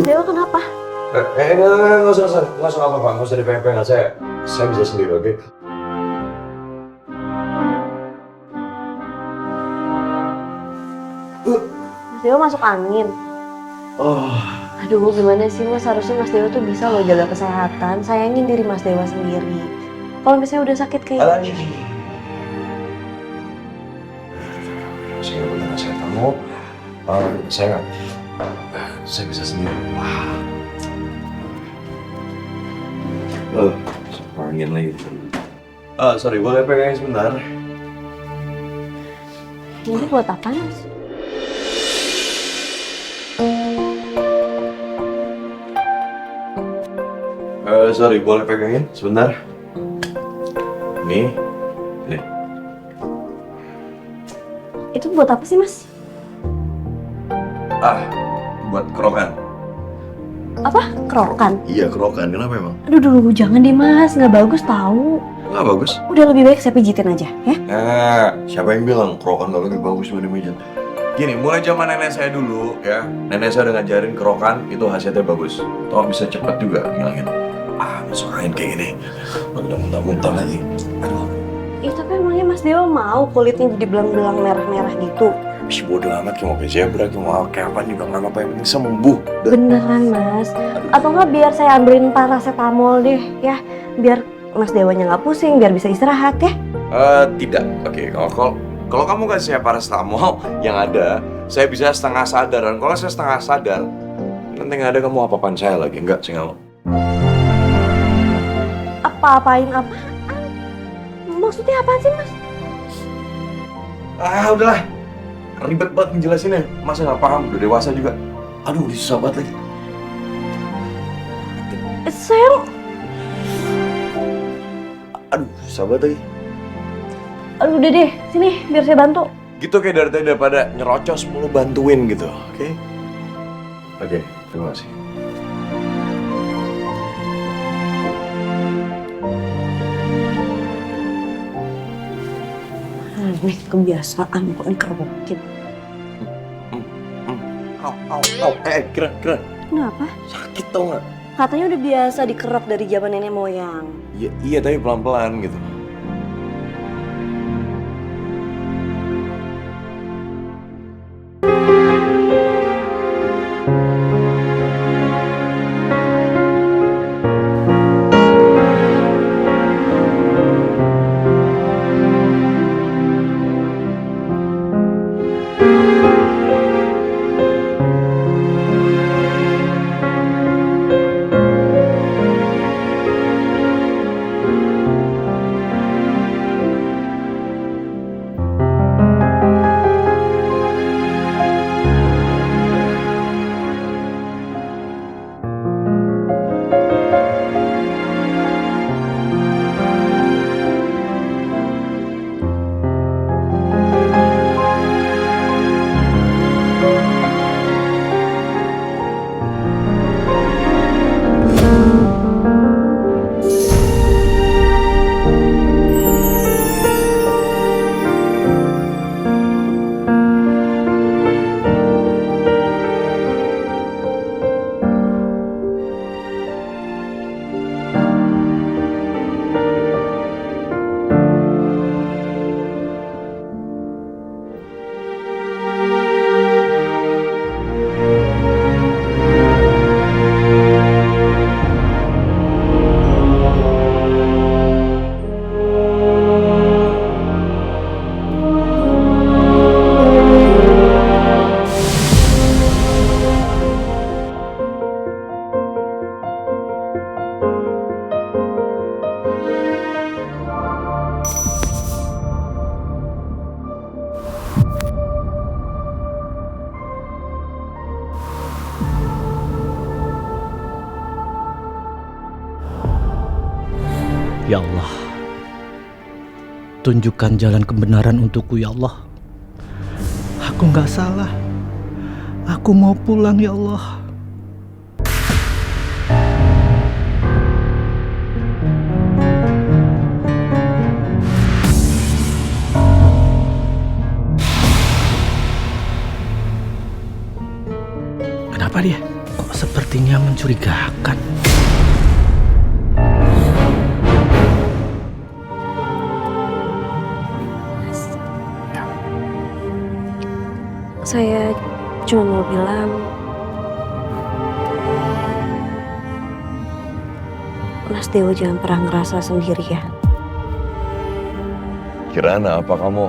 Dewa kenapa? Nggak usah apa-apa, nggak usah dipegang-pegang. Saya bisa sendiri, oke? Mas Dewa masuk angin. Oh, Aduh, gimana sih Mas? Harusnya Mas Dewa tuh bisa loh jaga kesehatan. Sayangin diri Mas Dewa sendiri. Kalau misalnya udah sakit kayak alah, gini. saya nggak benar saya kamu. Saya bisa sendiri. Angin lagi. Sorry, boleh pegangin sebentar? Ini buat apa Mas? Sorry, boleh pegangin sebentar? Nih. Itu buat apa sih Mas? Buat kerokan. Apa? Kerokan? Iya, kerokan. Kenapa emang? Aduh dulu, jangan deh Mas. Nggak bagus tahu. Nggak bagus. Udah lebih baik saya pijitin aja, ya? Siapa yang bilang kerokan nggak lebih bagus dibanding mijit? Gini, mulai zaman nenek saya dulu ya, nenek saya udah ngajarin kerokan itu hasilnya bagus. Toh bisa cepet juga ngilangin. Masuk angin kayak gini. Udah muntah-muntah lagi. Aduh. Ih, tapi emangnya Mas Dewa mau kulitnya jadi belang-belang merah-merah gitu? Bodo amat, kayak mau kayak zebra, kayak mau kayak apa juga nggak apa-apa, yang penting sembuh. Beneran Mas? Atau nggak biar saya ambilin paracetamol deh, ya? Biar Mas Dewanya nggak pusing, biar bisa istirahat ya? Tidak. Oke, kalau kamu kasih saya paracetamol, yang ada saya bisa setengah sadar, dan kalau saya setengah sadar, nanti nggak ada kamu apa-apaan saya lagi. Enggak, saya nggak mau. Apa-apain apaan? Maksudnya apaan sih Mas? Udahlah. Ribet banget ngejelasinnya. Masa nggak paham? Udah dewasa juga. Aduh, susah banget lagi. Saya... Aduh, susah banget lagi. Aduh, udah deh. Sini, biar saya bantu. Gitu kayak dari tadi daripada nyerocos mulu bantuin gitu. Oke? Oke, terima kasih. Nih, kebiasaan kok dikerokin. Keren. Kenapa? Sakit tau nggak? Katanya udah biasa dikerok dari zaman nenek moyang. Iya, tapi pelan-pelan gitu. Ya Allah, tunjukkan jalan kebenaran untukku ya Allah. Aku nggak salah. Aku mau pulang ya Allah. Siapa dia? Kok sepertinya mencurigakan? Saya cuma mau bilang, Mas Dewa jangan pernah ngerasa sendiri ya. Kirana, apa kamu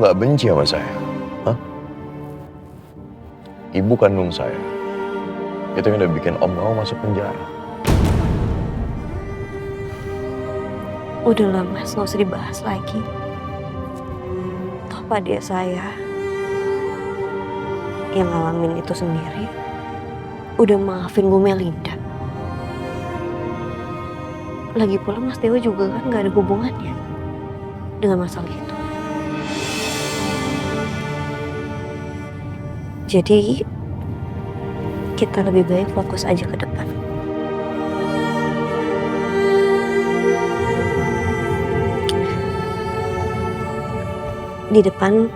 gak benci sama saya? Hah? Ibu kandung saya itu yang udah bikin om kamu masuk penjara. Udahlah Mas, gak usah dibahas lagi. Toh Pak dia saya yang ngalamin itu sendiri udah maafin Bu Melinda. Lagi pula Mas Dewa juga kan gak ada hubungannya dengan masalah itu. Jadi kita lebih baik fokus aja ke depan. Di depan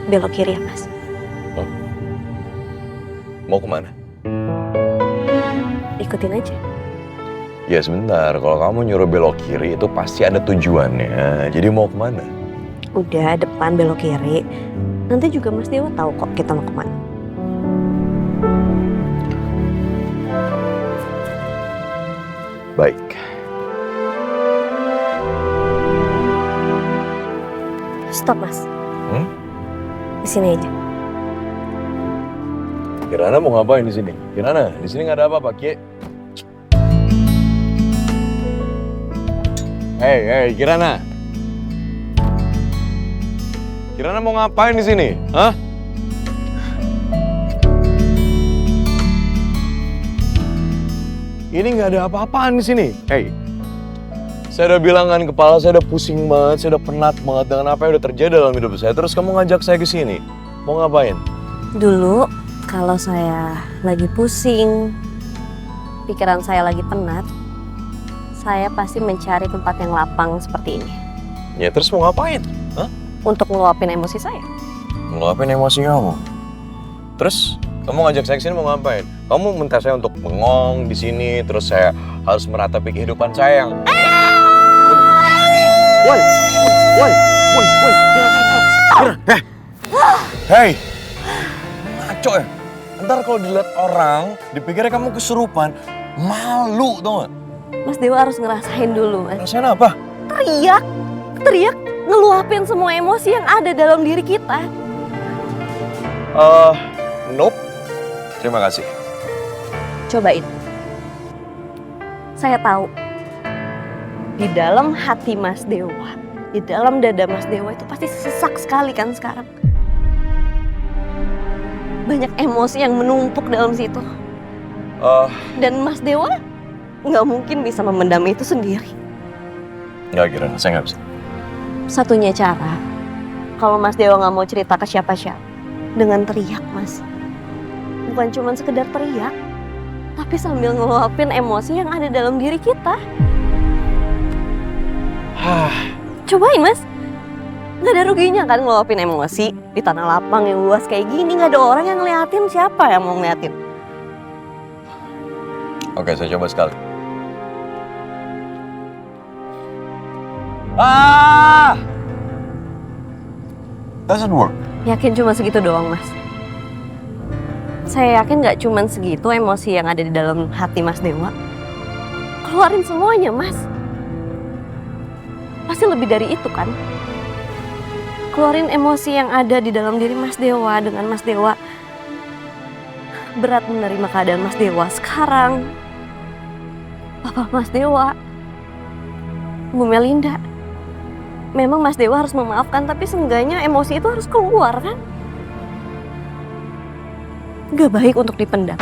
belok kiri ya Mas. Mau kemana? Ikutin aja. Ya sebentar, kalau kamu nyuruh belok kiri itu pasti ada tujuannya. Jadi mau kemana? Udah depan belok kiri. Nanti juga Mas Dewa tahu kok kita mau kemana. Baik. Stop Mas. Di sini aja. Kirana mau ngapain di sini? Kirana, di sini nggak ada apa-apa, Ki. Hei, Kirana. Kirana mau ngapain di sini? Hah? Ini nggak ada apa-apaan di sini. Hei, saya udah bilang kan kepala saya udah pusing banget, saya udah penat banget dengan apa yang udah terjadi dalam hidup saya. Terus kamu ngajak saya ke sini, mau ngapain? Dulu kalau saya lagi pusing, pikiran saya lagi penat, saya pasti mencari tempat yang lapang seperti ini. Ya terus mau ngapain? Hah? Untuk ngeluapin emosi saya. Ngeluapin emosi kamu. Terus kamu ngajak saya ke sini mau ngapain? Kamu minta saya untuk bengong di sini, terus saya harus meratapi kehidupan saya yang... Woi. Hei, ngaco ya. Ntar kalau dilihat orang, dipikirnya kamu kesurupan, malu tau gak? Mas Dewa harus ngerasain dulu Mas. Ngerasain apa? Teriak, ngeluapin semua emosi yang ada dalam diri kita. Nope. Terima kasih. Cobain. Saya tahu di dalam hati Mas Dewa, di dalam dada Mas Dewa itu pasti sesak sekali kan sekarang. Banyak emosi yang menumpuk dalam situ. Dan Mas Dewa nggak mungkin bisa memendam itu sendiri. Nggak kira, saya nggak bisa. Satunya cara, kalau Mas Dewa nggak mau cerita ke siapa-siapa, dengan teriak Mas. Bukan cuma sekedar teriak, tapi sambil ngeluapin emosi yang ada dalam diri kita. Cobain Mas, nggak ada ruginya kan ngeluapin emosi di tanah lapang yang luas kayak gini. Nggak ada orang yang ngeliatin, siapa yang mau ngeliatin? Oke, saya coba sekali. Doesn't work. Yakin cuma segitu doang Mas? Saya yakin nggak cuma segitu emosi yang ada di dalam hati Mas Dewa. Keluarin semuanya Mas. Pasti lebih dari itu kan? Keluarin emosi yang ada di dalam diri Mas Dewa dengan Mas Dewa berat menerima keadaan Mas Dewa sekarang. Papa Mas Dewa, Bu Melinda. Memang Mas Dewa harus memaafkan, tapi seenggaknya emosi itu harus keluar kan? Gak baik untuk dipendam.